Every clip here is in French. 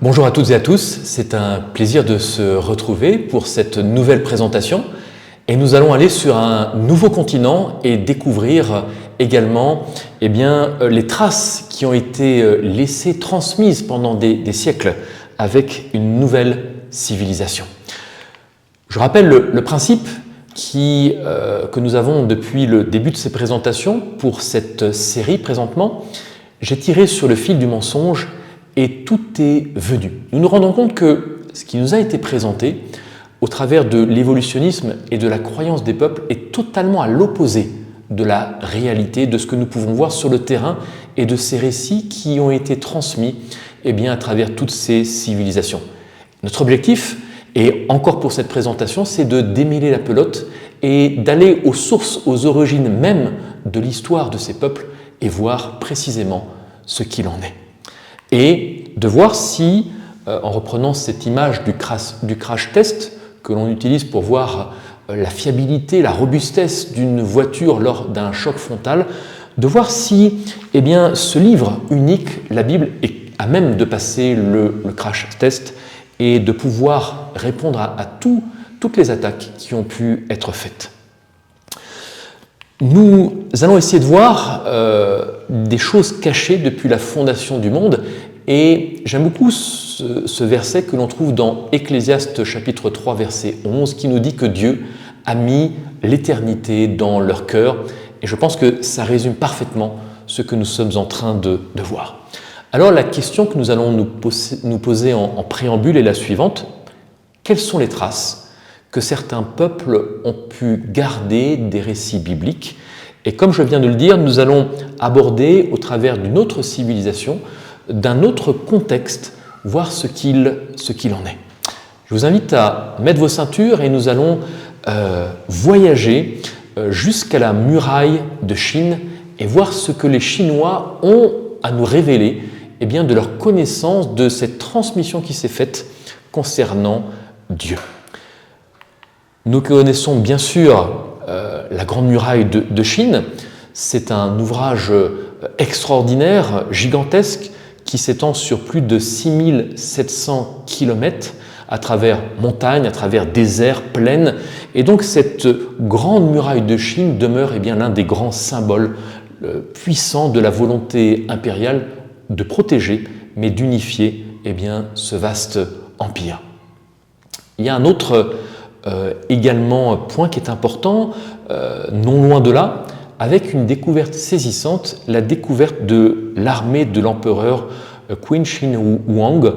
Bonjour à toutes et à tous, c'est un plaisir de se retrouver pour cette nouvelle présentation et nous allons aller sur un nouveau continent et découvrir également les traces qui ont été laissées, transmises pendant des siècles avec une nouvelle civilisation. Je rappelle le principe que nous avons depuis le début de ces présentations pour cette série présentement. J'ai tiré sur le fil du mensonge et tout est venu. Nous nous rendons compte que ce qui nous a été présenté au travers de l'évolutionnisme et de la croyance des peuples est totalement à l'opposé de la réalité, de ce que nous pouvons voir sur le terrain et de ces récits qui ont été transmis à travers toutes ces civilisations. Notre objectif, et encore pour cette présentation, c'est de démêler la pelote et d'aller aux sources, aux origines même de l'histoire de ces peuples et voir précisément ce qu'il en est. Et de voir si, en reprenant cette image du crash test que l'on utilise pour voir la fiabilité, la robustesse d'une voiture lors d'un choc frontal, de voir si ce livre unique, la Bible, est à même de passer le crash test et de pouvoir répondre à toutes les attaques qui ont pu être faites. Nous allons essayer de voir des choses cachées depuis la fondation du monde et j'aime beaucoup ce verset que l'on trouve dans Ecclésiaste chapitre 3 verset 11 qui nous dit que Dieu a mis l'éternité dans leur cœur et je pense que ça résume parfaitement ce que nous sommes en train de voir. Alors la question que nous allons nous poser en préambule est la suivante. Quelles sont les traces que certains peuples ont pu garder des récits bibliques? Et comme je viens de le dire, nous allons aborder au travers d'une autre civilisation, d'un autre contexte, voir ce qu'il en est. Je vous invite à mettre vos ceintures et nous allons voyager jusqu'à la muraille de Chine et voir ce que les Chinois ont à nous révéler de leur connaissance de cette transmission qui s'est faite concernant Dieu. Nous connaissons bien sûr la Grande Muraille de Chine. C'est un ouvrage extraordinaire, gigantesque, qui s'étend sur plus de 6700 km à travers montagnes, à travers déserts, plaines. Et donc cette Grande Muraille de Chine demeure l'un des grands symboles puissants de la volonté impériale de protéger, mais d'unifier ce vaste empire. Il y a un autre également point qui est important, non loin de là, avec une découverte saisissante, la découverte de l'armée de l'empereur Qin Shi Huang,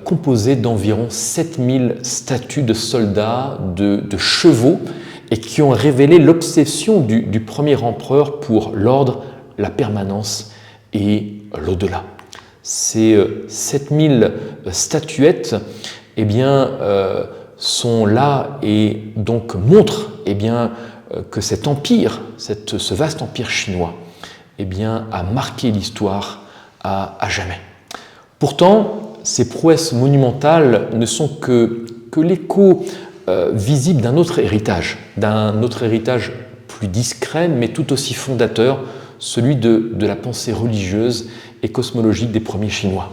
composée d'environ 7000 statues de soldats, de chevaux, et qui ont révélé l'obsession du premier empereur pour l'ordre, la permanence et l'au-delà. Ces 7000 statuettes sont là et donc montrent que cet empire, ce vaste empire chinois a marqué l'histoire à jamais. Pourtant, ces prouesses monumentales ne sont que l'écho visible d'un autre héritage plus discret mais tout aussi fondateur, celui de la pensée religieuse et cosmologique des premiers Chinois.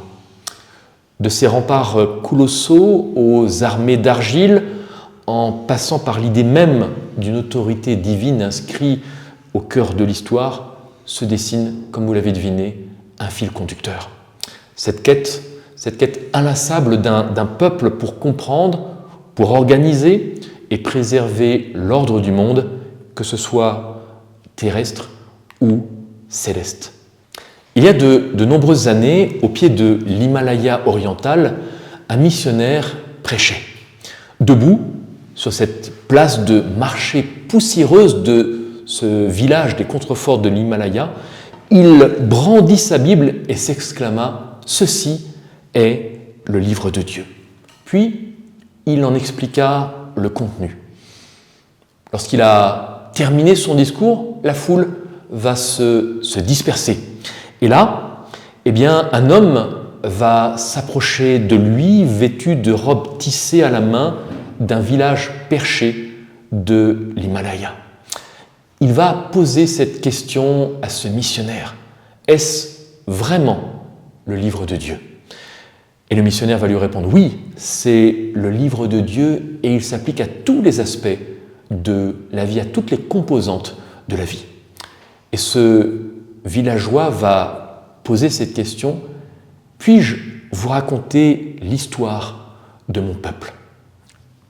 De ces remparts colossaux aux armées d'argile, en passant par l'idée même d'une autorité divine inscrite au cœur de l'histoire, se dessine, comme vous l'avez deviné, un fil conducteur. Cette quête inlassable d'un peuple pour comprendre, pour organiser et préserver l'ordre du monde, que ce soit terrestre ou céleste. Il y a de nombreuses années, au pied de l'Himalaya oriental, un missionnaire prêchait. Debout, sur cette place de marché poussiéreuse de ce village des contreforts de l'Himalaya, il brandit sa Bible et s'exclama « Ceci est le livre de Dieu ». Puis, il en expliqua le contenu. Lorsqu'il a terminé son discours, la foule va se disperser. Et là, un homme va s'approcher de lui, vêtu de robes tissées à la main d'un village perché de l'Himalaya. Il va poser cette question à ce missionnaire. Est-ce vraiment le livre de Dieu? Et le missionnaire va lui répondre, oui, c'est le livre de Dieu et il s'applique à tous les aspects de la vie, à toutes les composantes de la vie. Et ce villageois va poser cette question, puis-je vous raconter l'histoire de mon peuple?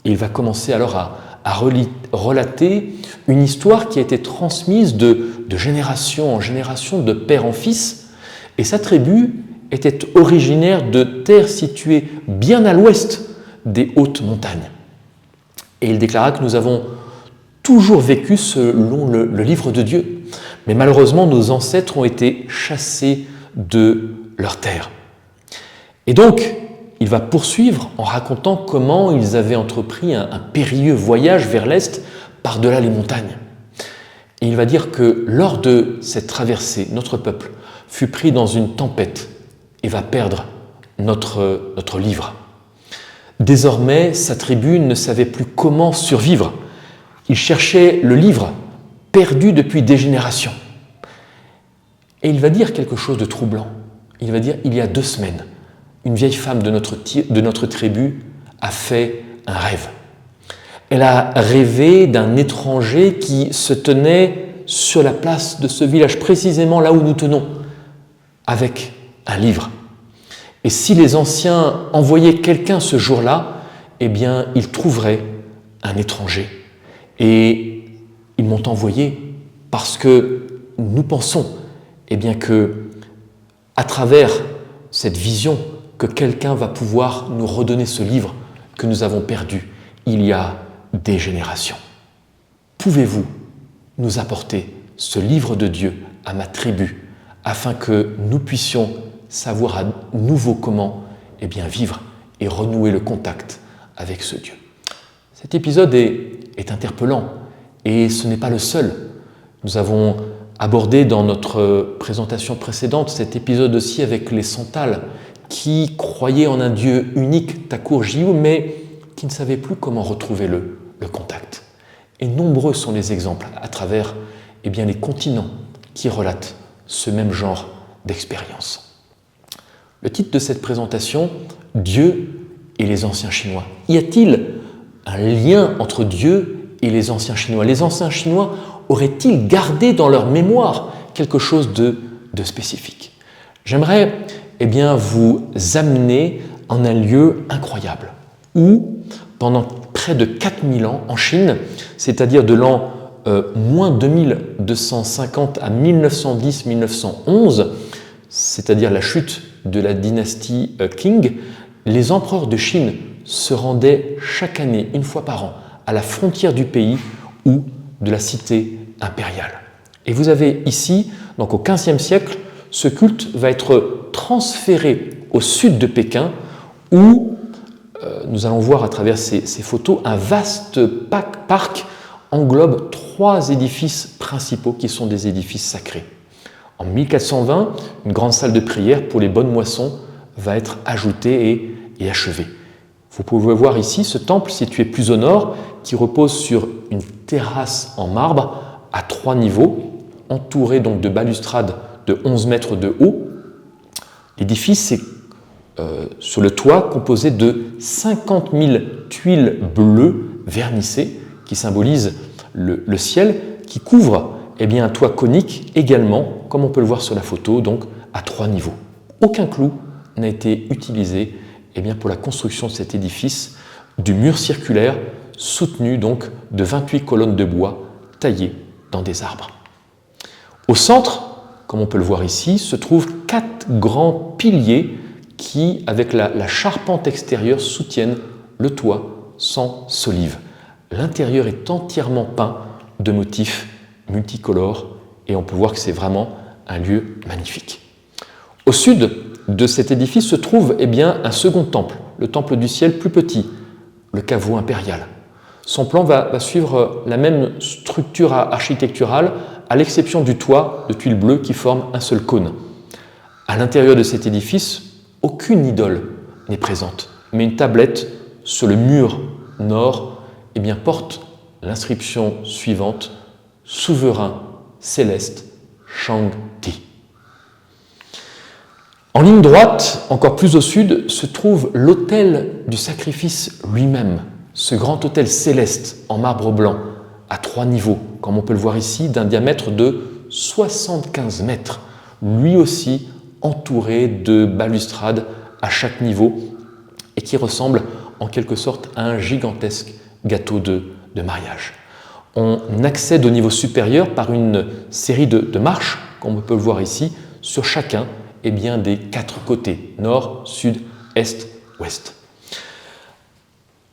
Et il va commencer alors à relater une histoire qui a été transmise de génération en génération, de père en fils, et sa tribu était originaire de terres situées bien à l'ouest des hautes montagnes. Et il déclara que nous avons toujours vécu selon le livre de Dieu, mais malheureusement nos ancêtres ont été chassés de leur terre. Et donc, il va poursuivre en racontant comment ils avaient entrepris un périlleux voyage vers l'est par-delà les montagnes. Et il va dire que lors de cette traversée, notre peuple fut pris dans une tempête et va perdre notre livre. Désormais, sa tribu ne savait plus comment survivre. Il cherchait le livre perdu depuis des générations. Et il va dire quelque chose de troublant. Il va dire, il y a 2 semaines, une vieille femme de notre tribu a fait un rêve. Elle a rêvé d'un étranger qui se tenait sur la place de ce village, précisément là où nous tenons, avec un livre. Et si les anciens envoyaient quelqu'un ce jour-là, eh bien, ils trouveraient un étranger. Et ils m'ont envoyé parce que nous pensons, eh bien, que à travers cette vision, que quelqu'un va pouvoir nous redonner ce livre que nous avons perdu il y a des générations. Pouvez-vous nous apporter ce livre de Dieu à ma tribu afin que nous puissions savoir à nouveau comment vivre et renouer le contact avec ce Dieu? Cet épisode est interpellant et ce n'est pas le seul. Nous avons abordé dans notre présentation précédente cet épisode aussi avec les Santales qui croyaient en un Dieu unique, Thakur Jiyu, mais qui ne savaient plus comment retrouver le contact. Et nombreux sont les exemples à travers les continents qui relatent ce même genre d'expérience. Le titre de cette présentation, Dieu et les anciens Chinois. Y a-t-il un lien entre Dieu et les anciens Chinois? Les anciens Chinois auraient-ils gardé dans leur mémoire quelque chose de spécifique? J'aimerais vous amener en un lieu incroyable où, pendant près de 4000 ans en Chine, c'est-à-dire de l'an moins 2250 à 1910-1911, c'est-à-dire la chute de la dynastie Qing, les empereurs de Chine se rendaient chaque année, une fois par an, à la frontière du pays ou de la cité impériale. Et vous avez ici, donc au XVe siècle, ce culte va être transféré au sud de Pékin où nous allons voir à travers ces photos un vaste parc englobe 3 édifices principaux qui sont des édifices sacrés. En 1420, une grande salle de prière pour les bonnes moissons va être ajoutée et achevée. Vous pouvez voir ici ce temple situé plus au nord qui repose sur une terrasse en marbre à 3 niveaux, entouré donc de balustrades de 11 mètres de haut. L'édifice est sur le toit composé de 50 000 tuiles bleues vernissées qui symbolisent le ciel, qui couvre un toit conique également, comme on peut le voir sur la photo, donc à 3 niveaux. Aucun clou n'a été utilisé pour la construction de cet édifice, du mur circulaire soutenu donc de 28 colonnes de bois taillées dans des arbres. Au centre, comme on peut le voir ici, se trouvent 4 grands piliers qui, avec la charpente extérieure, soutiennent le toit sans solives. L'intérieur est entièrement peint de motifs multicolores et on peut voir que c'est vraiment un lieu magnifique. Au sud de cet édifice se trouve un second temple, le temple du ciel plus petit, le caveau impérial. Son plan va suivre la même structure architecturale à l'exception du toit de tuiles bleues qui forme un seul cône. À l'intérieur de cet édifice, aucune idole n'est présente, mais une tablette sur le mur nord porte l'inscription suivante « Souverain céleste Shang-Ti ». En ligne droite, encore plus au sud, se trouve l'autel du sacrifice lui-même, ce grand autel céleste en marbre blanc, à 3 niveaux, comme on peut le voir ici, d'un diamètre de 75 mètres, lui aussi entouré de balustrades à chaque niveau et qui ressemble en quelque sorte à un gigantesque gâteau de mariage. On accède au niveau supérieur par une série de marches, comme on peut le voir ici, sur chacun des 4 côtés, nord, sud, est, ouest.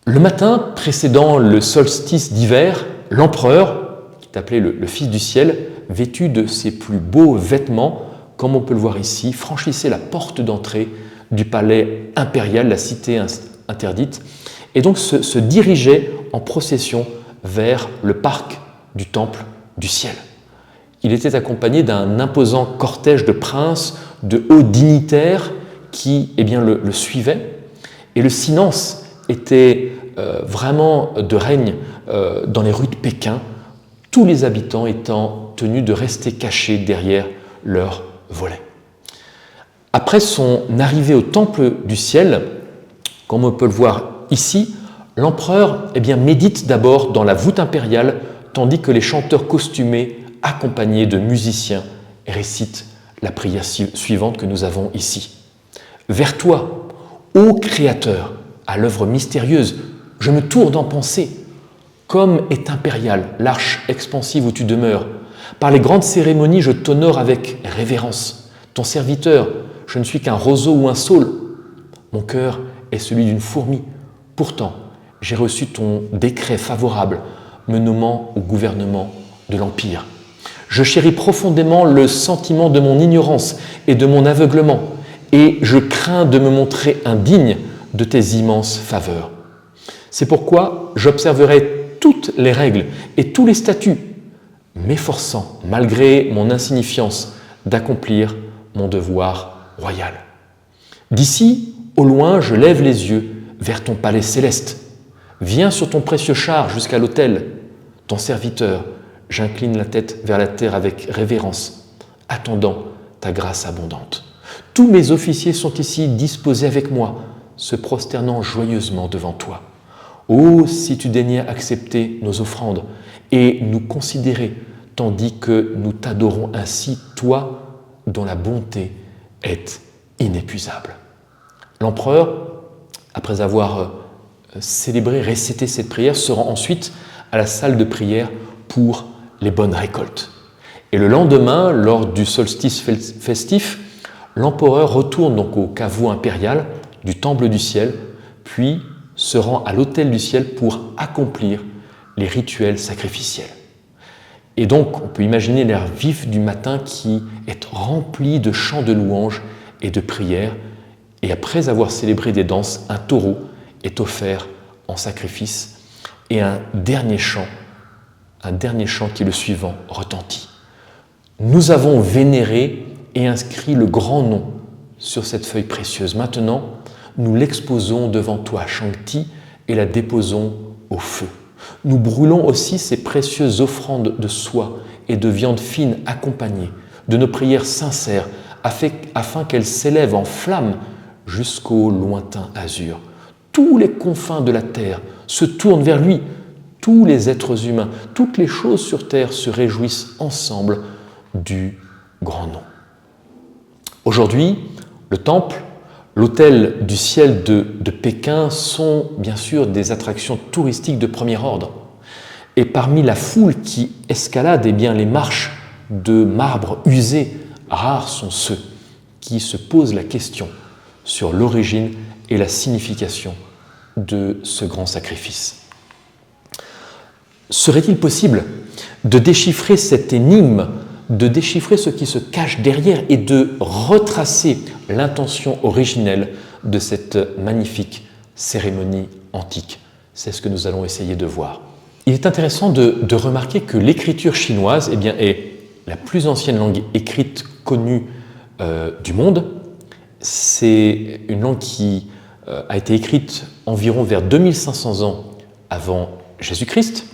Le matin précédant le solstice d'hiver, l'empereur, qui est appelé le fils du ciel, vêtu de ses plus beaux vêtements, comme on peut le voir ici, franchissait la porte d'entrée du palais impérial, la cité interdite, et donc se dirigeait en procession vers le parc du temple du ciel. Il était accompagné d'un imposant cortège de princes, de hauts dignitaires qui le suivaient, et le silence était vraiment de règne dans les rues de Pékin, tous les habitants étant tenus de rester cachés derrière leurs volets. Après son arrivée au temple du ciel, comme on peut le voir ici, l'empereur médite d'abord dans la voûte impériale, tandis que les chanteurs costumés, accompagnés de musiciens, récitent la prière suivante que nous avons ici. Vers toi, ô Créateur, à l'œuvre mystérieuse, je me tourne en pensée. Comme est impériale l'arche expansive où tu demeures, par les grandes cérémonies, je t'honore avec révérence. Ton serviteur, je ne suis qu'un roseau ou un saule. Mon cœur est celui d'une fourmi. Pourtant, j'ai reçu ton décret favorable me nommant au gouvernement de l'Empire. Je chéris profondément le sentiment de mon ignorance et de mon aveuglement, et je crains de me montrer indigne de tes immenses faveurs. C'est pourquoi j'observerai toutes les règles et tous les statuts, m'efforçant, malgré mon insignifiance, d'accomplir mon devoir royal. D'ici, au loin, je lève les yeux vers ton palais céleste. Viens sur ton précieux char jusqu'à l'autel. Ton serviteur, j'incline la tête vers la terre avec révérence, attendant ta grâce abondante. Tous mes officiers sont ici disposés avec moi, se prosternant joyeusement devant toi. Oh, si tu daignais accepter nos offrandes et nous considérer, tandis que nous t'adorons ainsi, toi dont la bonté est inépuisable. L'empereur, après avoir célébré, récité cette prière, se rend ensuite à la salle de prière pour les bonnes récoltes. Et le lendemain, lors du solstice festif, l'empereur retourne donc au caveau impérial du temple du ciel, puis se rend à l'autel du ciel pour accomplir les rituels sacrificiels. Et donc, on peut imaginer l'air vif du matin qui est rempli de chants de louanges et de prières. Et après avoir célébré des danses, un taureau est offert en sacrifice et un dernier chant qui est le suivant, retentit. Nous avons vénéré et inscrit le grand nom sur cette feuille précieuse. Maintenant, nous l'exposons devant toi, Shangti, et la déposons au feu. Nous brûlons aussi ces précieuses offrandes de soie et de viande fine accompagnées de nos prières sincères afin qu'elles s'élèvent en flammes jusqu'au lointain azur. Tous les confins de la terre se tournent vers lui. Tous les êtres humains, toutes les choses sur terre se réjouissent ensemble du grand nom. Aujourd'hui, le temple, l'autel du ciel de Pékin sont bien sûr des attractions touristiques de premier ordre. Et parmi la foule qui escalade les marches de marbre usé, rares sont ceux qui se posent la question sur l'origine et la signification de ce grand sacrifice. Serait-il possible de déchiffrer cette énigme, de déchiffrer ce qui se cache derrière et de retracer l'intention originelle de cette magnifique cérémonie antique? C'est ce que nous allons essayer de voir. Il est intéressant de remarquer que l'écriture chinoise est la plus ancienne langue écrite connue du monde. C'est une langue qui a été écrite environ vers 2500 ans avant Jésus-Christ.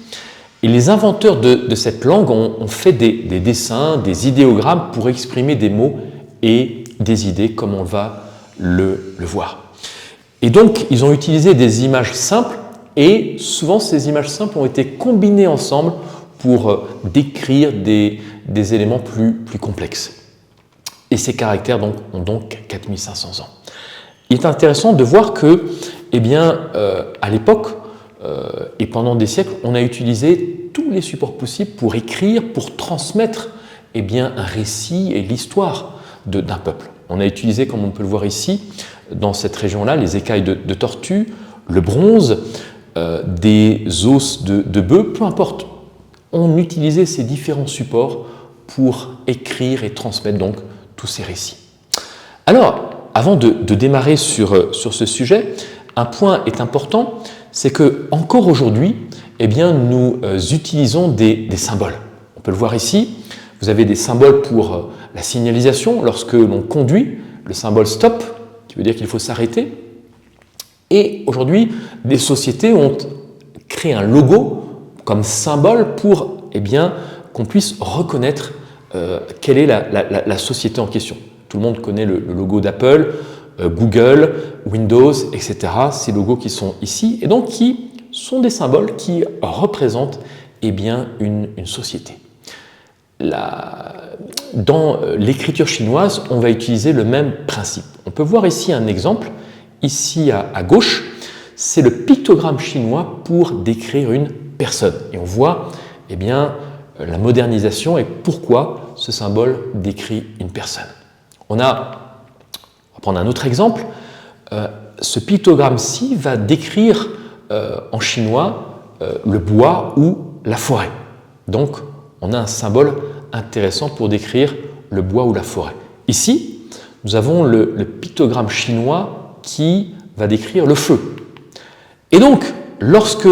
Et les inventeurs de cette langue ont fait des dessins, des idéogrammes pour exprimer des mots et des idées comme on va le voir. Et donc, ils ont utilisé des images simples et souvent ces images simples ont été combinées ensemble pour décrire des éléments plus complexes. Et ces caractères ont donc 4500 ans. Il est intéressant de voir que, à l'époque et pendant des siècles, on a utilisé tous les supports possibles pour écrire, pour transmettre un récit et l'histoire d'un peuple. On a utilisé, comme on peut le voir ici, dans cette région-là, les écailles de tortue, le bronze, des os de bœuf, peu importe. On utilisait ces différents supports pour écrire et transmettre donc tous ces récits. Alors, avant de démarrer sur ce sujet, un point est important, c'est que encore aujourd'hui, nous utilisons des symboles. On peut le voir ici, vous avez des symboles pour la signalisation lorsque l'on conduit, le symbole stop, qui veut dire qu'il faut s'arrêter. Et aujourd'hui, des sociétés ont créé un logo comme symbole pour qu'on puisse reconnaître quelle est la société en question. Tout le monde connaît le logo d'Apple, Google, Windows, etc. Ces logos qui sont ici et donc qui sont des symboles qui représentent une société. Dans l'écriture chinoise, on va utiliser le même principe. On peut voir ici un exemple, ici à gauche, c'est le pictogramme chinois pour décrire une personne. Et on voit la modernisation et pourquoi ce symbole décrit une personne. On va prendre un autre exemple. Ce pictogramme-ci va décrire en chinois le bois ou la forêt. Donc, on a un symbole intéressant pour décrire le bois ou la forêt. Ici, nous avons le pictogramme chinois qui va décrire le feu. Et donc, lorsque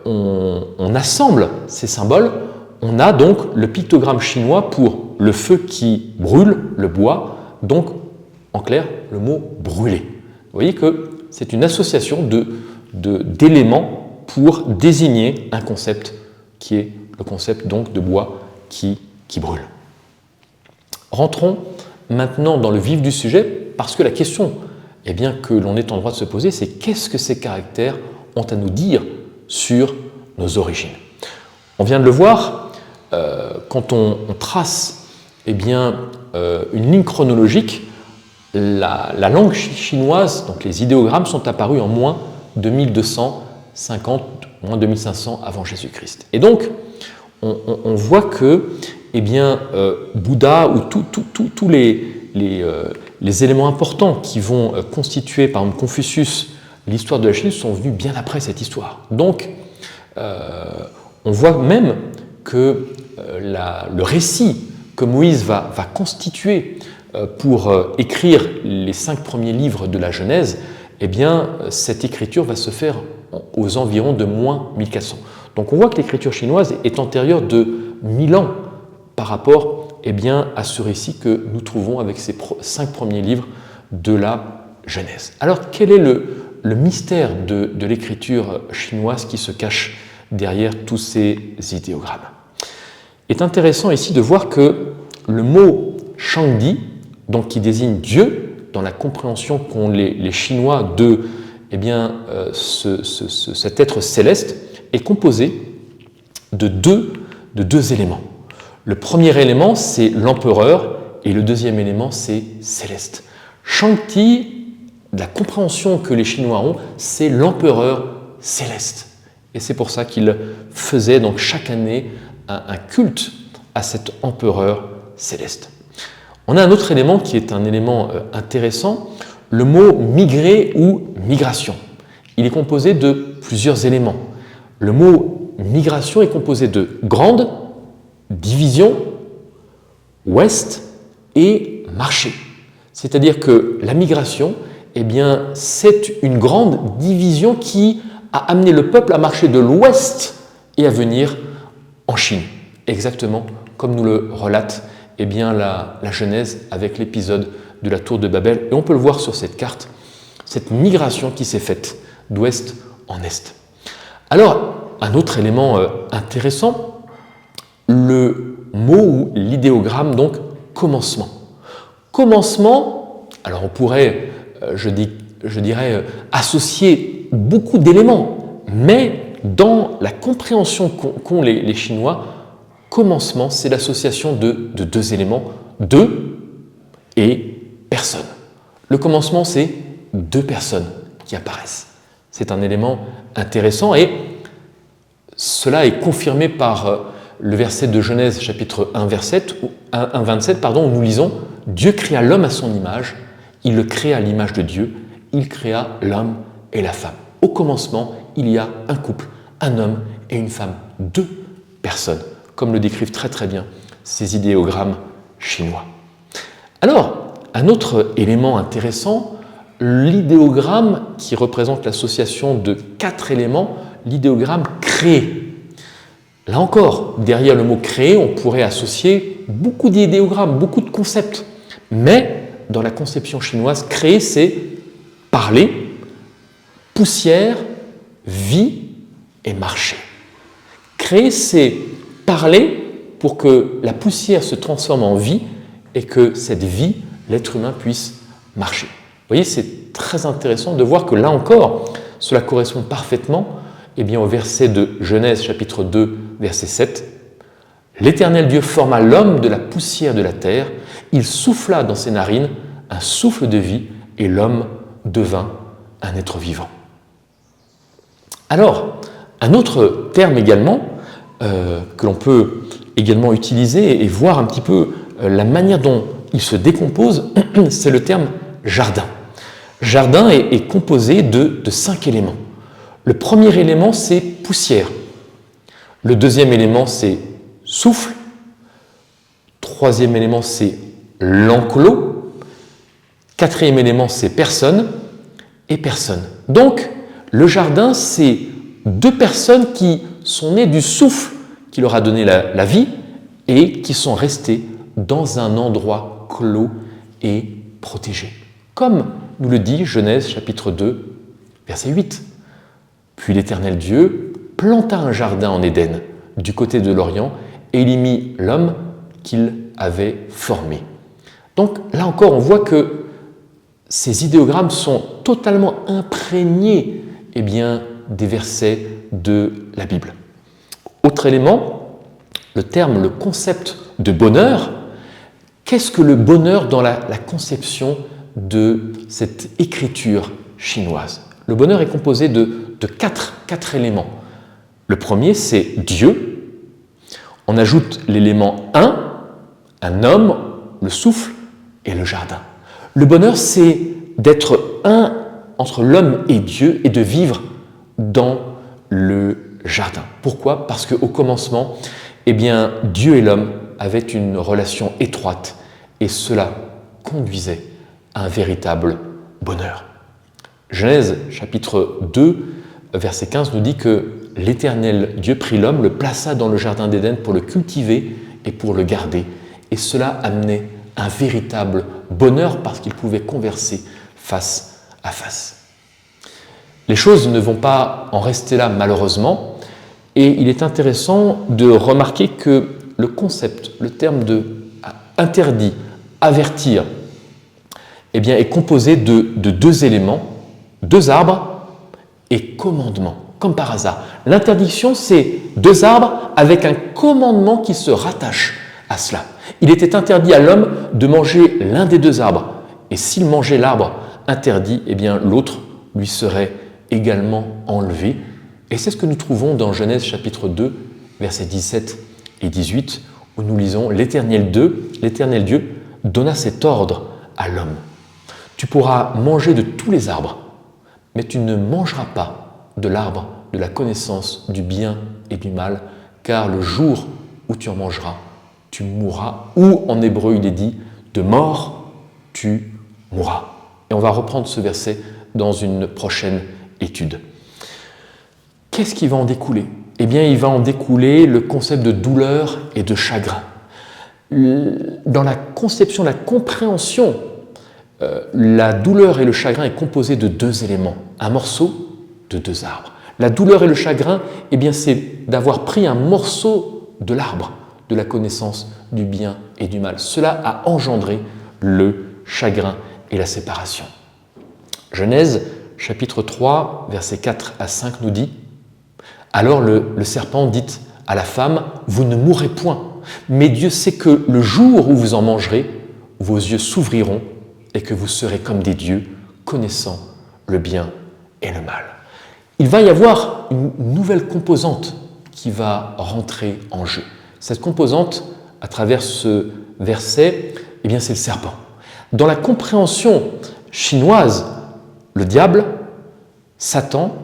on assemble ces symboles, on a donc le pictogramme chinois pour le feu qui brûle le bois, donc en clair le mot brûler. Vous voyez que c'est une association d'éléments pour désigner un concept qui est le concept donc de bois qui brûle. Rentrons maintenant dans le vif du sujet parce que la question que l'on est en droit de se poser, c'est qu'est-ce que ces caractères ont à nous dire sur nos origines. On vient de le voir, quand on trace une ligne chronologique, la langue chinoise, donc les idéogrammes, sont apparus en moins de 1250, moins 2500 avant Jésus-Christ. Et donc, on voit que Bouddha ou tous les éléments importants qui vont constituer, par exemple Confucius, l'histoire de la Chine sont venus bien après cette histoire. Donc, on voit même que le récit que Moïse va constituer pour écrire les 5 premiers livres de la Genèse, cette écriture va se faire aux environs de moins 1400. Donc on voit que l'écriture chinoise est antérieure de 1000 ans par rapport à ce récit que nous trouvons avec ces 5 premiers livres de la Genèse. Alors quel est le mystère de l'écriture chinoise qui se cache derrière tous ces idéogrammes? Il est intéressant ici de voir que le mot Shangdi, donc qui désigne Dieu, dans la compréhension qu'ont les Chinois de cet être céleste, est composé de deux éléments. Le premier élément, c'est l'empereur, et le deuxième élément, c'est céleste. Shangti, la compréhension que les Chinois ont, c'est l'empereur céleste. Et c'est pour ça qu'ils faisaient donc chaque année un culte à cet empereur céleste. On a un autre élément qui est un élément intéressant, le mot migrer ou migration. Il est composé de plusieurs éléments. Le mot migration est composé de grande, division, ouest et marché. C'est-à-dire que la migration, c'est une grande division qui a amené le peuple à marcher de l'ouest et à venir en Chine. Exactement comme nous le relate la Genèse avec l'épisode de la tour de Babel. Et on peut le voir sur cette carte, cette migration qui s'est faite d'ouest en est. Alors, un autre élément intéressant, le mot ou l'idéogramme, donc commencement. Commencement, alors on pourrait, je dirais, associer beaucoup d'éléments, mais dans la compréhension qu'ont les Chinois, commencement, c'est l'association de deux éléments, deux et personne. Le commencement, c'est deux personnes qui apparaissent. C'est un élément intéressant et cela est confirmé par le verset de Genèse chapitre 1, 27, où nous lisons « Dieu créa l'homme à son image, il le créa à l'image de Dieu, il créa l'homme et la femme. » Au commencement, il y a un couple, un homme et une femme, deux personnes, comme le décrivent très très bien ces idéogrammes chinois. Alors, un autre élément intéressant, l'idéogramme qui représente l'association de quatre éléments, l'idéogramme créé. Là encore, derrière le mot créé, on pourrait associer beaucoup d'idéogrammes, beaucoup de concepts. Mais dans la conception chinoise, créer, c'est parler, poussière, vie et marcher. Créer, c'est parler pour que la poussière se transforme en vie et que cette vie, l'être humain, puisse marcher. Vous voyez, c'est très intéressant de voir que là encore, cela correspond parfaitement au verset de Genèse chapitre 2, verset 7. « L'Éternel Dieu forma l'homme de la poussière de la terre, il souffla dans ses narines un souffle de vie et l'homme devint un être vivant. » Alors, un autre terme également que l'on peut également utiliser et voir un petit peu la manière dont il se décompose, c'est le terme jardin. Jardin est composé de 5 éléments. Le premier élément, c'est poussière. Le deuxième élément, c'est souffle. Troisième élément, c'est l'enclos. Quatrième élément, c'est personne et personne. Donc, le jardin, c'est deux personnes qui sont nées du souffle qui leur a donné la vie et qui sont restées dans un endroit clos et protégé. Comme nous le dit Genèse chapitre 2, verset 8. Puis l'Éternel Dieu planta un jardin en Éden, du côté de l'Orient, et il y mit l'homme qu'il avait formé. Donc là encore, on voit que ces idéogrammes sont totalement imprégnés des versets de la Bible. Autre élément, le concept de bonheur. Qu'est-ce que le bonheur dans la conception de cette écriture chinoise? Le bonheur est composé de quatre éléments. Le premier, c'est Dieu. On ajoute l'élément un homme, le souffle et le jardin. Le bonheur, c'est d'être un entre l'homme et Dieu et de vivre dans le jardin. Pourquoi? Parce qu'au commencement, Dieu et l'homme avaient une relation étroite et cela conduisait à un véritable bonheur. Genèse chapitre 2, verset 15 nous dit que l'Éternel Dieu prit l'homme, le plaça dans le jardin d'Éden pour le cultiver et pour le garder. Et cela amenait un véritable bonheur parce qu'il pouvait converser face à face. Les choses ne vont pas en rester là malheureusement et il est intéressant de remarquer que le concept, le terme de interdit, avertir, est composé de deux éléments, deux arbres et commandement, comme par hasard. L'interdiction, c'est deux arbres avec un commandement qui se rattache à cela. Il était interdit à l'homme de manger l'un des deux arbres. Et s'il mangeait l'arbre interdit, l'autre lui serait également enlevé. Et c'est ce que nous trouvons dans Genèse chapitre 2, versets 17 et 18, où nous lisons « L'Éternel Dieu donna cet ordre à l'homme. Tu pourras manger de tous les arbres, mais tu ne mangeras pas de l'arbre de la connaissance du bien et du mal, car le jour où tu en mangeras, tu mourras. » Ou en hébreu, il est dit « de mort, tu mourras ». Et on va reprendre ce verset dans une prochaine étude. Qu'est-ce qui va en découler? Il va en découler le concept de douleur et de chagrin. Dans la conception, la compréhension, la douleur et le chagrin est composé de deux éléments, un morceau de deux arbres. La douleur et le chagrin, c'est d'avoir pris un morceau de l'arbre de la connaissance du bien et du mal. Cela a engendré le chagrin et la séparation. Genèse chapitre 3, versets 4 à 5 nous dit « Alors le serpent dit à la femme, vous ne mourrez point, mais Dieu sait que le jour où vous en mangerez, vos yeux s'ouvriront et que vous serez comme des dieux, connaissant le bien et le mal. » Il va y avoir une nouvelle composante qui va rentrer en jeu. Cette composante, à travers ce verset, eh bien, c'est le serpent. Dans la compréhension chinoise, le diable, Satan,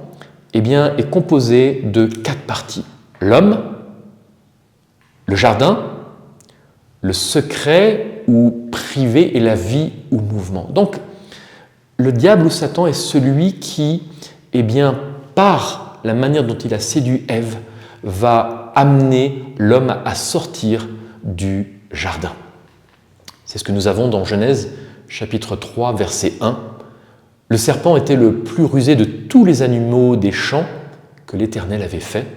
eh bien, est composé de 4 parties. L'homme, le jardin, le secret ou privé et la vie ou mouvement. Donc, le diable ou Satan est celui qui, eh bien, par la manière dont il a séduit Ève, va amener l'homme à sortir du jardin. C'est ce que nous avons dans Genèse chapitre 3, verset 1. Le serpent était le plus rusé de tous les animaux des champs que l'Éternel avait fait.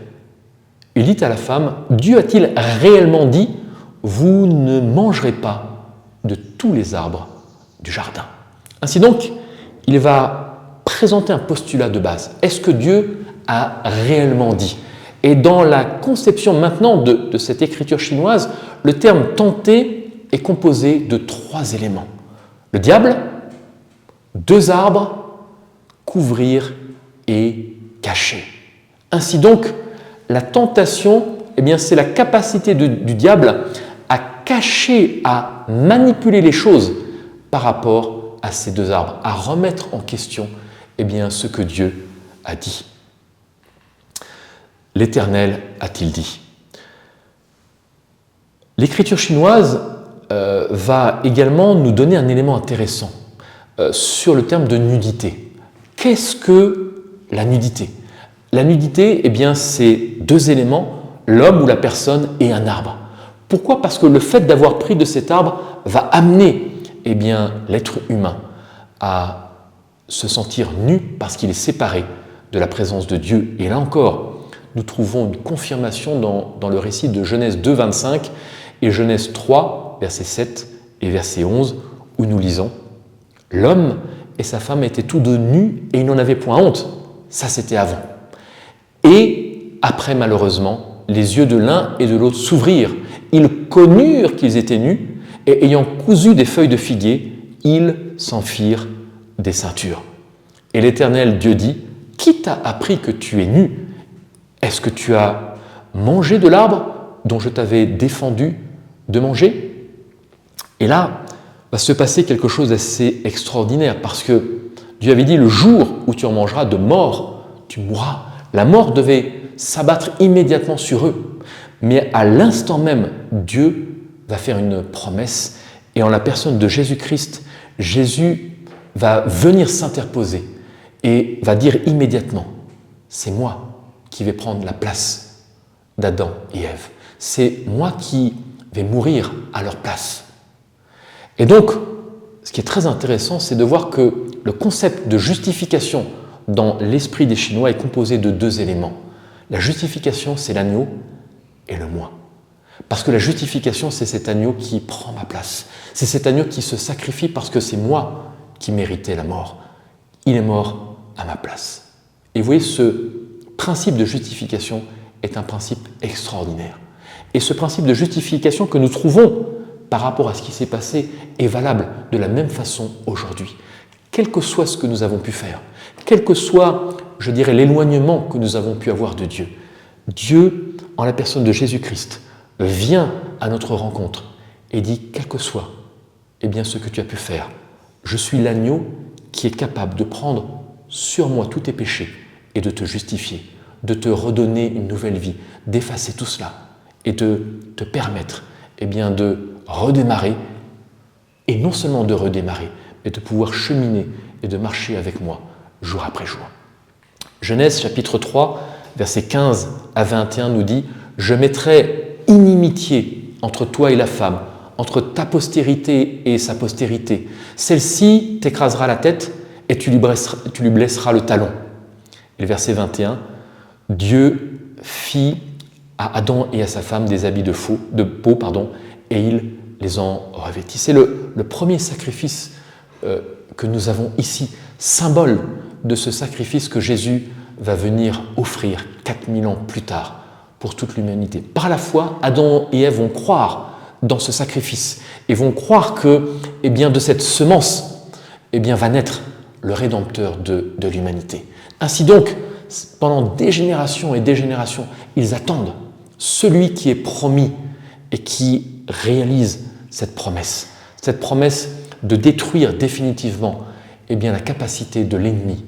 Il dit à la femme, « Dieu a-t-il réellement dit, vous ne mangerez pas de tous les arbres du jardin ?» Ainsi donc, il va présenter un postulat de base. Est-ce que Dieu a réellement dit ? Et dans la conception maintenant de cette écriture chinoise, le terme « tenter » est composé de 3 éléments. Le diable, 2 arbres, couvrir et cacher. Ainsi donc, la tentation, eh bien, c'est la capacité du diable à cacher, à manipuler les choses par rapport à ces 2 arbres, à remettre en question, eh bien, ce que Dieu a dit. L'Éternel a-t-il dit ? L'écriture chinoise va également nous donner un élément intéressant sur le terme de nudité. Qu'est-ce que la nudité ? La nudité, eh bien, c'est 2 éléments, l'homme ou la personne et un arbre. Pourquoi ? Parce que le fait d'avoir pris de cet arbre va amener, eh bien, l'être humain à se sentir nu parce qu'il est séparé de la présence de Dieu. Et là encore, nous trouvons une confirmation dans le récit de Genèse 2, 25 et Genèse 3, verset 7 et verset 11, où nous lisons « L'homme et sa femme étaient tous 2 nus et ils n'en avaient point honte. » Ça, c'était avant. Et après, malheureusement, les yeux de l'un et de l'autre s'ouvrirent. Ils connurent qu'ils étaient nus et ayant cousu des feuilles de figuier, ils s'en firent des ceintures. Et l'Éternel Dieu dit « Qui t'a appris que tu es nu ? Est-ce que tu as mangé de l'arbre dont je t'avais défendu de manger ?» Et là, va se passer quelque chose d'assez extraordinaire parce que Dieu avait dit « Le jour où tu en mangeras de mort, tu mourras. » La mort devait s'abattre immédiatement sur eux. Mais à l'instant même, Dieu va faire une promesse et en la personne de Jésus-Christ, Jésus va venir s'interposer et va dire immédiatement « C'est moi qui vais prendre la place d'Adam et Ève. C'est moi qui vais mourir à leur place. » Et donc, ce qui est très intéressant, c'est de voir que le concept de justification dans l'esprit des Chinois est composé de 2 éléments. La justification, c'est l'agneau et le moi. Parce que la justification, c'est cet agneau qui prend ma place. C'est cet agneau qui se sacrifie parce que c'est moi qui méritais la mort. Il est mort à ma place. Et vous voyez, ce principe de justification est un principe extraordinaire. Et ce principe de justification que nous trouvons par rapport à ce qui s'est passé est valable de la même façon aujourd'hui. Quel que soit ce que nous avons pu faire, quel que soit, je dirais, l'éloignement que nous avons pu avoir de Dieu, Dieu, en la personne de Jésus-Christ, vient à notre rencontre et dit, quel que soit eh bien, ce que tu as pu faire, je suis l'agneau qui est capable de prendre sur moi tous tes péchés et de te justifier, de te redonner une nouvelle vie, d'effacer tout cela et de te permettre eh bien, de redémarrer, et non seulement de redémarrer, mais de pouvoir cheminer et de marcher avec moi jour après jour. Genèse chapitre 3, versets 15 à 21 nous dit « Je mettrai inimitié entre toi et la femme, entre ta postérité et sa postérité. Celle-ci t'écrasera la tête et tu lui blesseras le talon. » Et le verset 21, « Dieu fit à Adam et à sa femme des habits de peau, et ils les en revêtit. C'est le premier sacrifice que nous avons ici, symbole de ce sacrifice que Jésus va venir offrir 4000 ans plus tard pour toute l'humanité. Par la foi, Adam et Ève vont croire dans ce sacrifice et vont croire que de cette semence va naître le Rédempteur de l'humanité. Ainsi donc, pendant des générations et des générations, ils attendent celui qui est promis et qui réalise cette promesse de détruire définitivement la capacité de l'ennemi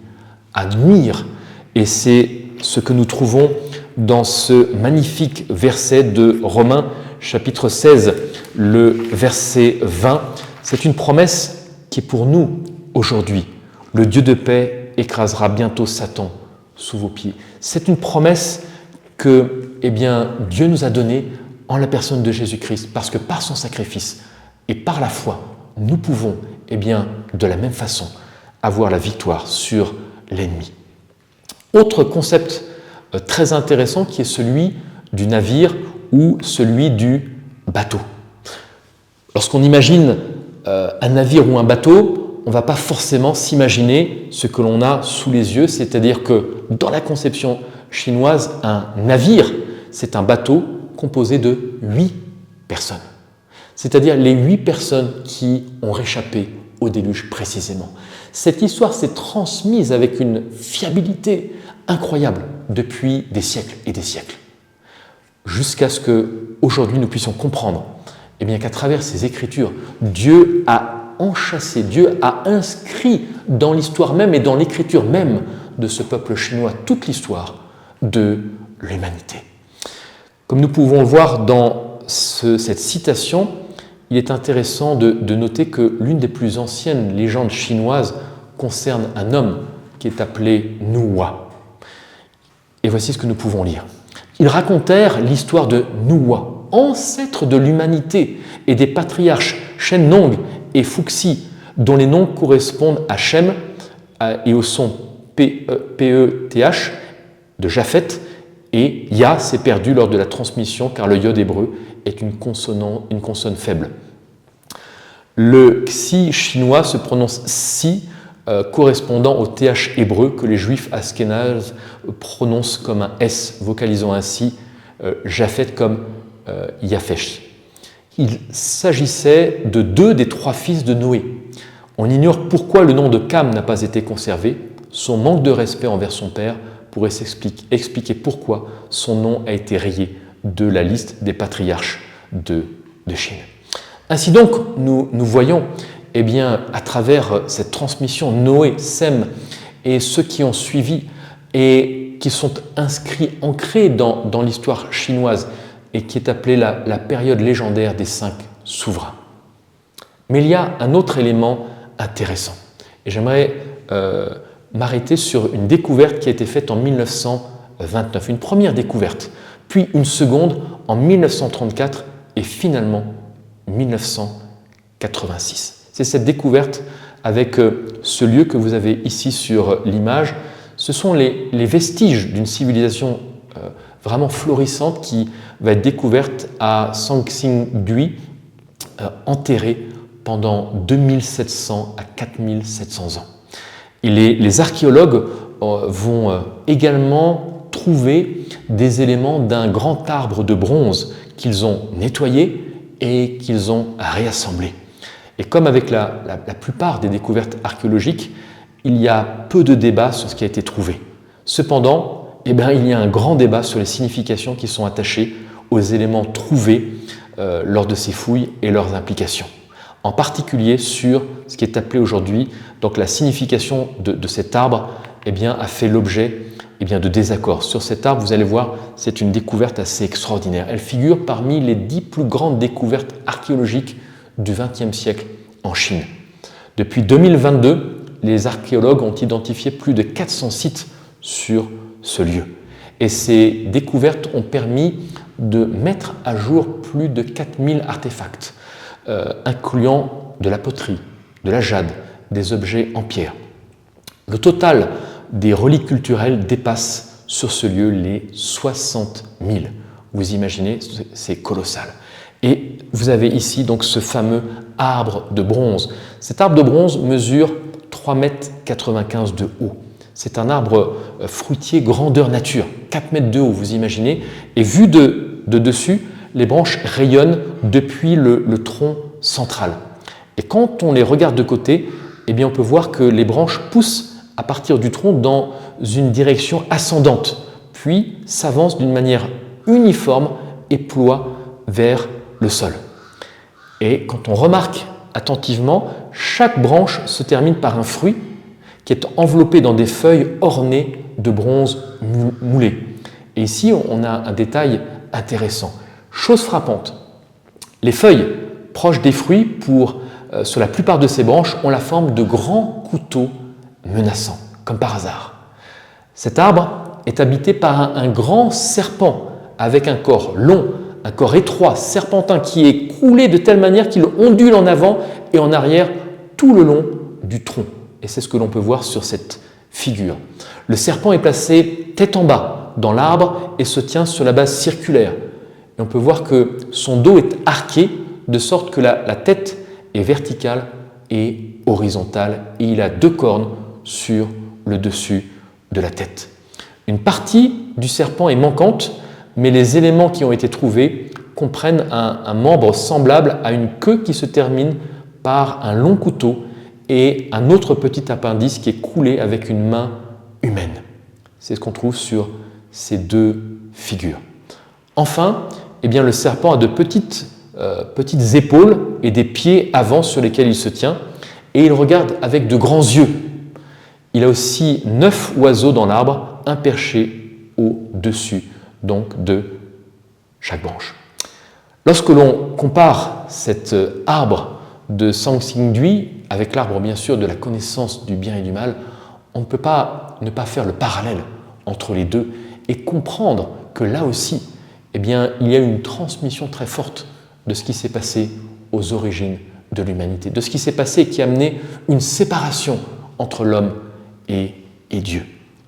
à nuire. Et c'est ce que nous trouvons dans ce magnifique verset de Romains, chapitre 16, le verset 20. C'est une promesse qui est pour nous aujourd'hui. Le Dieu de paix écrasera bientôt Satan sous vos pieds. C'est une promesse que Dieu nous a donnée en la personne de Jésus-Christ, parce que par son sacrifice et par la foi, nous pouvons de la même façon avoir la victoire sur l'ennemi. Autre concept très intéressant qui est celui du navire ou celui du bateau. Lorsqu'on imagine un navire ou un bateau, on ne va pas forcément s'imaginer ce que l'on a sous les yeux, c'est-à-dire que dans la conception chinoise, un navire, c'est un bateau composé de 8 personnes. C'est-à-dire les 8 personnes qui ont réchappé au déluge précisément. Cette histoire s'est transmise avec une fiabilité incroyable depuis des siècles et des siècles, jusqu'à ce qu'aujourd'hui nous puissions comprendre qu'à travers ces Écritures, Dieu a enchâssé, Dieu a inscrit dans l'histoire même et dans l'Écriture même de ce peuple chinois toute l'histoire de l'humanité. Comme nous pouvons le voir dans cette citation, il est intéressant de noter que l'une des plus anciennes légendes chinoises concerne un homme qui est appelé Nuwa. Et voici ce que nous pouvons lire. Ils racontèrent l'histoire de Nuwa, ancêtre de l'humanité et des patriarches Shennong et Fuxi, dont les noms correspondent à Shem et au son P-E-T-H de Japhet, et Ya s'est perdu lors de la transmission car le yod hébreu est une consonne faible. Le Xi chinois se prononce Si, correspondant au TH hébreu que les juifs askénazes prononcent comme un S, vocalisant ainsi Japhet comme Yafesh. Il s'agissait de 2 des 3 fils de Noé. On ignore pourquoi le nom de Cam n'a pas été conservé. Son manque de respect envers son père pourrait expliquer pourquoi son nom a été rayé de la liste des patriarches de Chine. Ainsi donc, nous voyons à travers cette transmission, Noé, Sem et ceux qui ont suivi et qui sont ancrés dans l'histoire chinoise et qui est appelée la période légendaire des 5 souverains. Mais il y a un autre élément intéressant et j'aimerais m'arrêter sur une découverte qui a été faite en 1929, une première découverte, puis une seconde en 1934 et finalement 1986. C'est cette découverte avec ce lieu que vous avez ici sur l'image. Ce sont les vestiges d'une civilisation vraiment florissante qui va être découverte à Sanxingdui, enterrée pendant 2700 à 4700 ans. Et les archéologues vont également trouver des éléments d'un grand arbre de bronze qu'ils ont nettoyé et qu'ils ont réassemblé. Et comme avec la plupart des découvertes archéologiques, il y a peu de débats sur ce qui a été trouvé. Cependant, il y a un grand débat sur les significations qui sont attachées aux éléments trouvés lors de ces fouilles et leurs implications. En particulier sur ce qui est appelé aujourd'hui, donc la signification de cet arbre a fait l'objet de désaccords. Sur cet arbre, vous allez voir, c'est une découverte assez extraordinaire. Elle figure parmi les 10 plus grandes découvertes archéologiques du XXe siècle en Chine. Depuis 2022, les archéologues ont identifié plus de 400 sites sur ce lieu. Et ces découvertes ont permis de mettre à jour plus de 4000 artefacts, incluant de la poterie, de la jade, des objets en pierre. Le total des reliques culturelles dépasse sur ce lieu les 60 000. Vous imaginez, c'est colossal. Et vous avez ici donc ce fameux arbre de bronze. Cet arbre de bronze mesure 3,95 m de haut. C'est un arbre fruitier grandeur nature, 4 mètres de haut, vous imaginez, et vu de dessus, les branches rayonnent depuis le tronc central. Et quand on les regarde de côté, eh bien on peut voir que les branches poussent à partir du tronc dans une direction ascendante, puis s'avancent d'une manière uniforme et ploient vers le sol. Et quand on remarque attentivement, chaque branche se termine par un fruit qui est enveloppé dans des feuilles ornées de bronze moulé. Et ici, on a un détail intéressant. Chose frappante, les feuilles proches des fruits, sur la plupart de ces branches, ont la forme de grands couteaux menaçants, comme par hasard. Cet arbre est habité par un grand serpent avec un corps long, un corps étroit, serpentin, qui est coulé de telle manière qu'il ondule en avant et en arrière tout le long du tronc. Et c'est ce que l'on peut voir sur cette figure. Le serpent est placé tête en bas dans l'arbre et se tient sur la base circulaire. Et on peut voir que son dos est arqué de sorte que la tête est verticale et horizontale et il a 2 cornes sur le dessus de la tête. Une partie du serpent est manquante, mais les éléments qui ont été trouvés comprennent un membre semblable à une queue qui se termine par un long couteau et un autre petit appendice qui est coulé avec une main humaine. C'est ce qu'on trouve sur ces 2 figures. Enfin, eh bien, le serpent a de petites épaules et des pieds avant sur lesquels il se tient et il regarde avec de grands yeux. Il a aussi 9 oiseaux dans l'arbre, un perché au-dessus donc de chaque branche. Lorsque l'on compare cet arbre de Sang-Sing-Dui avec l'arbre bien sûr de la connaissance du bien et du mal, on ne peut pas ne pas faire le parallèle entre les deux et comprendre que là aussi, eh bien, il y a une transmission très forte de ce qui s'est passé aux origines de l'humanité, de ce qui s'est passé et qui a amené une séparation entre l'homme et Dieu,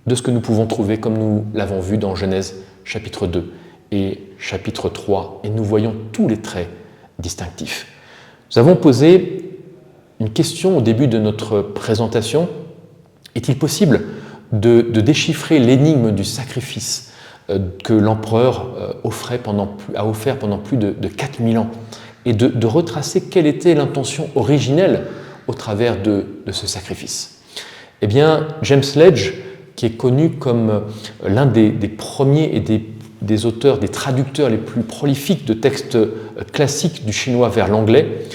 de ce que nous pouvons trouver comme nous l'avons vu dans Genèse chapitre 2 et chapitre 3, et nous voyons tous les traits distinctifs. Nous avons posé une question au début de notre présentation. Est-il possible de déchiffrer l'énigme du sacrifice que l'empereur a offert pendant plus de 4000 ans et de retracer quelle était l'intention originelle au travers de ce sacrifice? Eh bien, James Ledge, qui est connu comme l'un des premiers et des auteurs, des traducteurs les plus prolifiques de textes classiques du chinois vers l'anglais,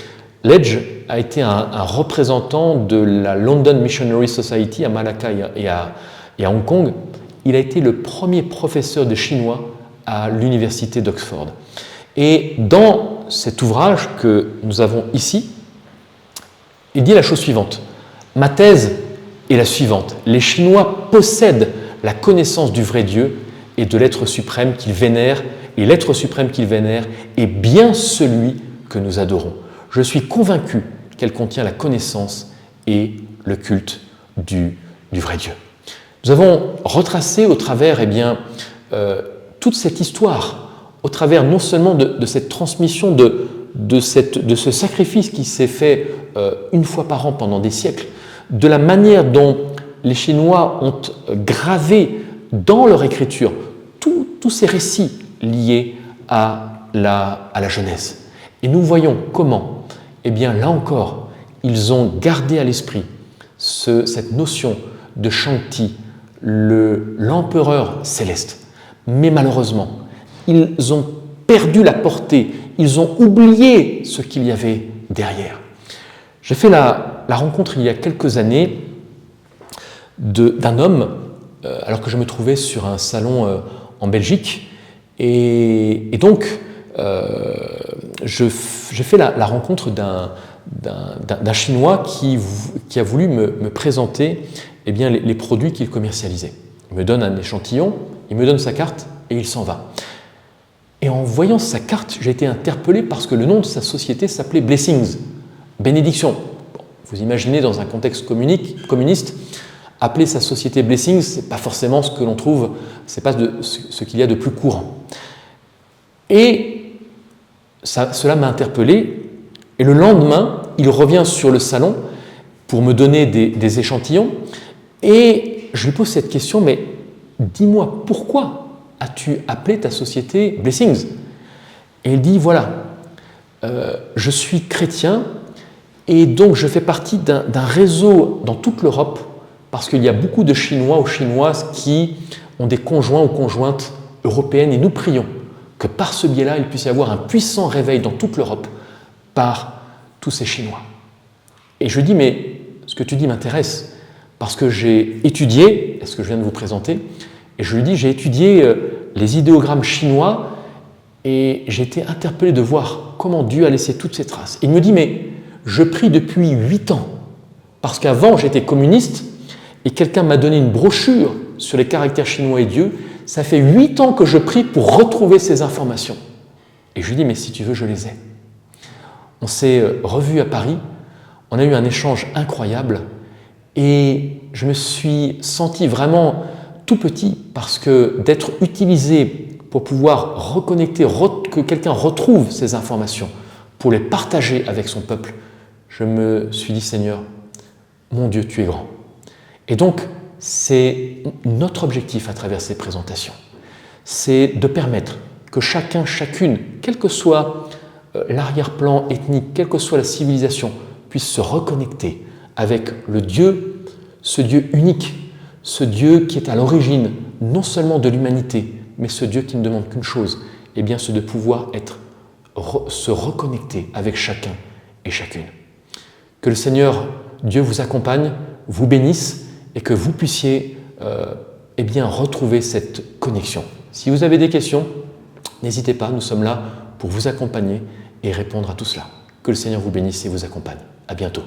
Ledge a été un représentant de la London Missionary Society à Malacca et à Hong Kong. Il a été le premier professeur de chinois à l'université d'Oxford. Et dans cet ouvrage que nous avons ici, il dit la chose suivante. Ma thèse est la suivante. Les Chinois possèdent la connaissance du vrai Dieu et de l'être suprême qu'ils vénèrent, et l'être suprême qu'ils vénèrent est bien celui que nous adorons. Je suis convaincu qu'elle contient la connaissance et le culte du vrai Dieu. Nous avons retracé au travers toute cette histoire, au travers non seulement de cette transmission, de ce sacrifice qui s'est fait une fois par an pendant des siècles, de la manière dont les Chinois ont gravé dans leur écriture tous ces récits liés à la Genèse. Et nous voyons comment, eh bien là encore, ils ont gardé à l'esprit cette notion de Shang-Ti, l'empereur céleste. Mais malheureusement, ils ont perdu la portée, ils ont oublié ce qu'il y avait derrière. J'ai fait la rencontre il y a quelques années d'un homme, alors que je me trouvais sur un salon en Belgique, et donc j'ai fait la rencontre d'un Chinois qui a voulu me présenter eh bien, les produits qu'il commercialisait. Il me donne un échantillon, il me donne sa carte et il s'en va. Et en voyant sa carte, j'ai été interpellé parce que le nom de sa société s'appelait Blessings, bénédiction. Bon, vous imaginez dans un contexte communiste, appeler sa société Blessings, ce n'est pas forcément ce que l'on trouve, ce n'est pas ce qu'il y a de plus courant. Et Cela m'a interpellé et le lendemain, il revient sur le salon pour me donner des échantillons et je lui pose cette question, mais dis-moi, pourquoi as-tu appelé ta société Blessings? Et il dit, voilà, je suis chrétien et donc je fais partie d'un réseau dans toute l'Europe parce qu'il y a beaucoup de Chinois ou Chinoises qui ont des conjoints ou conjointes européennes et nous prions que par ce biais-là, il puisse y avoir un puissant réveil dans toute l'Europe par tous ces Chinois. Et je dis, mais ce que tu dis m'intéresse parce que j'ai étudié, ce que je viens de vous présenter, et je lui dis, j'ai étudié les idéogrammes chinois et j'ai été interpellé de voir comment Dieu a laissé toutes ces traces. Il me dit, mais je prie depuis 8 ans, parce qu'avant j'étais communiste et quelqu'un m'a donné une brochure sur les caractères chinois et Dieu. Ça fait 8 ans que je prie pour retrouver ces informations. Et je lui dis, mais si tu veux, je les ai. On s'est revus à Paris, on a eu un échange incroyable et je me suis senti vraiment tout petit parce que d'être utilisé pour pouvoir reconnecter, que quelqu'un retrouve ces informations pour les partager avec son peuple, je me suis dit, Seigneur, mon Dieu, tu es grand. Et donc, c'est notre objectif à travers ces présentations. C'est de permettre que chacun, chacune, quel que soit l'arrière-plan ethnique, quelle que soit la civilisation, puisse se reconnecter avec le Dieu, ce Dieu unique, ce Dieu qui est à l'origine non seulement de l'humanité, mais ce Dieu qui ne demande qu'une chose, eh bien c'est de pouvoir se reconnecter avec chacun et chacune. Que le Seigneur Dieu vous accompagne, vous bénisse et que vous puissiez eh bien, retrouver cette connexion. Si vous avez des questions, n'hésitez pas, nous sommes là pour vous accompagner et répondre à tout cela. Que le Seigneur vous bénisse et vous accompagne. À bientôt.